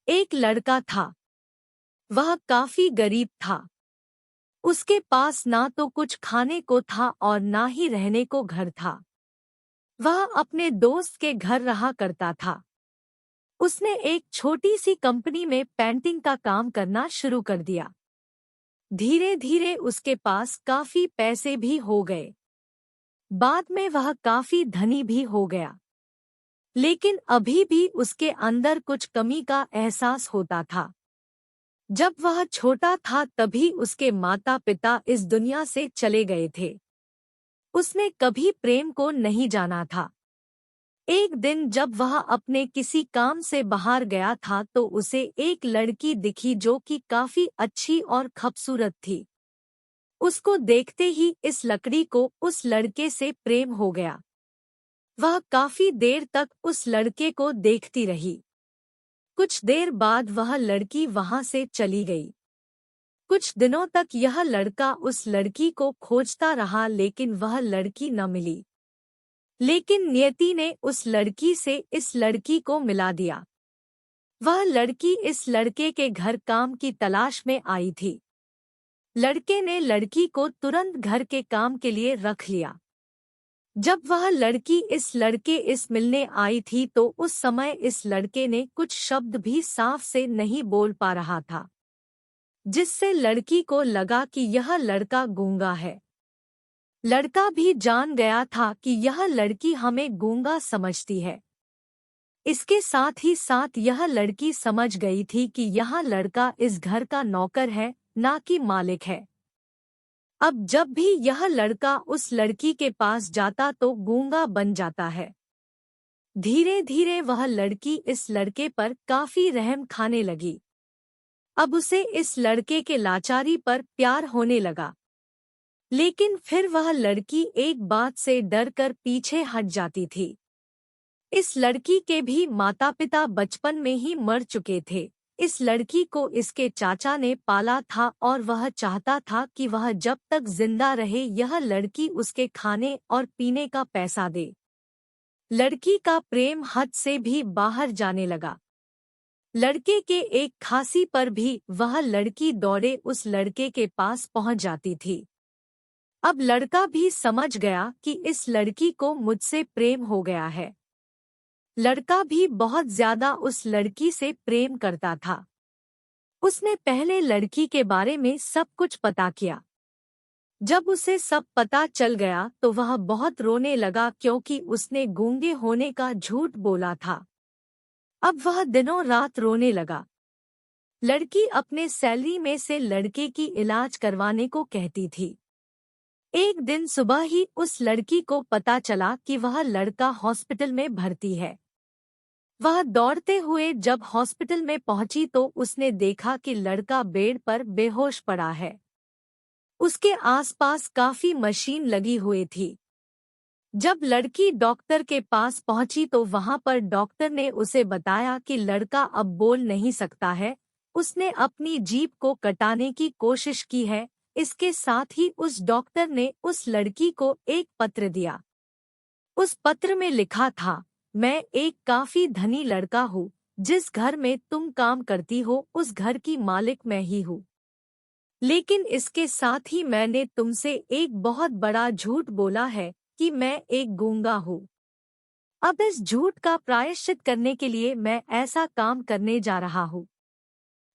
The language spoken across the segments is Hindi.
एक लड़का था। वह काफी गरीब था। उसके पास ना तो कुछ खाने को था और ना ही रहने को घर था। वह अपने दोस्त के घर रहा करता था। उसने एक छोटी सी कंपनी में पेंटिंग का काम करना शुरू कर दिया। धीरे धीरे उसके पास काफी पैसे भी हो गए। बाद में वह काफी धनी भी हो गया। लेकिन अभी भी उसके अंदर कुछ कमी का एहसास होता था। जब वह छोटा था तभी उसके माता पिता इस दुनिया से चले गए थे। उसने कभी प्रेम को नहीं जाना था। एक दिन जब वह अपने किसी काम से बाहर गया था तो उसे एक लड़की दिखी जो कि काफी अच्छी और खूबसूरत थी। उसको देखते ही इस लड़की को उस लड़के से प्रेम हो गया। वह काफी देर तक उस लड़के को देखती रही। कुछ देर बाद वह लड़की वहां से चली गई। कुछ दिनों तक यह लड़का उस लड़की को खोजता रहा लेकिन वह लड़की न मिली। लेकिन नियति ने उस लड़की से इस लड़की को मिला दिया। वह लड़की इस लड़के के घर काम की तलाश में आई थी। लड़के ने लड़की को तुरंत घर के काम के लिए रख लिया। जब वह लड़की इस लड़के इस मिलने आई थी तो उस समय इस लड़के ने कुछ शब्द भी साफ से नहीं बोल पा रहा था, जिससे लड़की को लगा कि यह लड़का गूंगा है। लड़का भी जान गया था कि यह लड़की हमें गूंगा समझती है। इसके साथ ही साथ यह लड़की समझ गई थी कि यह लड़का इस घर का नौकर है, ना कि मालिक है। अब जब भी यह लड़का उस लड़की के पास जाता तो गूंगा बन जाता है। धीरे धीरे वह लड़की इस लड़के पर काफी रहम खाने लगी। अब उसे इस लड़के के लाचारी पर प्यार होने लगा। लेकिन फिर वह लड़की एक बात से डरकर पीछे हट जाती थी। इस लड़की के भी माता पिता बचपन में ही मर चुके थे। इस लड़की को इसके चाचा ने पाला था और वह चाहता था कि वह जब तक जिंदा रहे यह लड़की उसके खाने और पीने का पैसा दे। लड़की का प्रेम हद से भी बाहर जाने लगा। लड़के के एक खांसी पर भी वह लड़की दौड़े उस लड़के के पास पहुंच जाती थी। अब लड़का भी समझ गया कि इस लड़की को मुझसे प्रेम हो गया है। लड़का भी बहुत ज्यादा उस लड़की से प्रेम करता था। उसने पहले लड़की के बारे में सब कुछ पता किया। जब उसे सब पता चल गया तो वह बहुत रोने लगा क्योंकि उसने गूंगे होने का झूठ बोला था। अब वह दिनों रात रोने लगा। लड़की अपने सैलरी में से लड़के की इलाज करवाने को कहती थी। एक दिन सुबह ही उस लड़की को पता चला कि वह लड़का हॉस्पिटल में भर्ती है। वह दौड़ते हुए जब हॉस्पिटल में पहुंची तो उसने देखा कि लड़का बेड पर बेहोश पड़ा है। उसके आसपास काफी मशीन लगी हुई थी। जब लड़की डॉक्टर के पास पहुंची तो वहां पर डॉक्टर ने उसे बताया कि लड़का अब बोल नहीं सकता है। उसने अपनी जीभ को कटाने की कोशिश की है। इसके साथ ही उस डॉक्टर ने उस लड़की को एक पत्र दिया। उस पत्र में लिखा था, मैं एक काफी धनी लड़का हूँ। जिस घर में तुम काम करती हो उस घर की मालिक मैं ही हूँ। लेकिन इसके साथ ही मैंने तुमसे एक बहुत बड़ा झूठ बोला है कि मैं एक गूंगा हूँ। अब इस झूठ का प्रायश्चित करने के लिए मैं ऐसा काम करने जा रहा हूँ।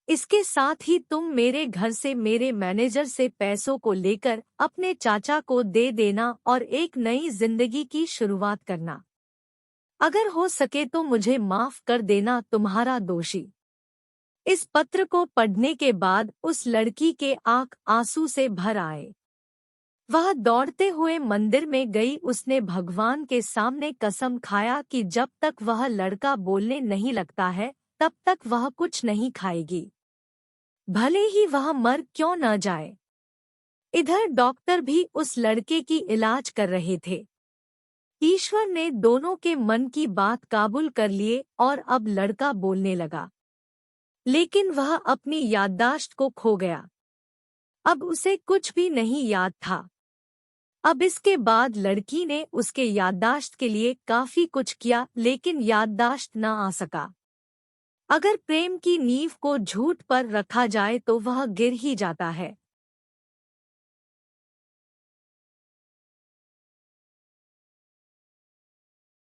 इसके साथ ही तुम मेरे घर से मेरे मैनेजर से पैसों को लेकर अपने चाचा को दे देना और एक नई जिंदगी की शुरुआत करना। अगर हो सके तो मुझे माफ कर देना, तुम्हारा दोषी। इस पत्र को पढ़ने के बाद उस लड़की के आंख आंसू से भर आए। वह दौड़ते हुए मंदिर में गई। उसने भगवान के सामने कसम खाया कि जब तक वह लड़का बोलने नहीं लगता है तब तक वह कुछ नहीं खाएगी, भले ही वह मर क्यों न जाए। इधर डॉक्टर भी उस लड़के की इलाज कर रहे थे। ईश्वर ने दोनों के मन की बात काबूल कर लिए और अब लड़का बोलने लगा। लेकिन वह अपनी याददाश्त को खो गया। अब उसे कुछ भी नहीं याद था। अब इसके बाद लड़की ने उसके याददाश्त के लिए काफी कुछ किया लेकिन याददाश्त न आ सका। अगर प्रेम की नींव को झूठ पर रखा जाए तो वह गिर ही जाता है।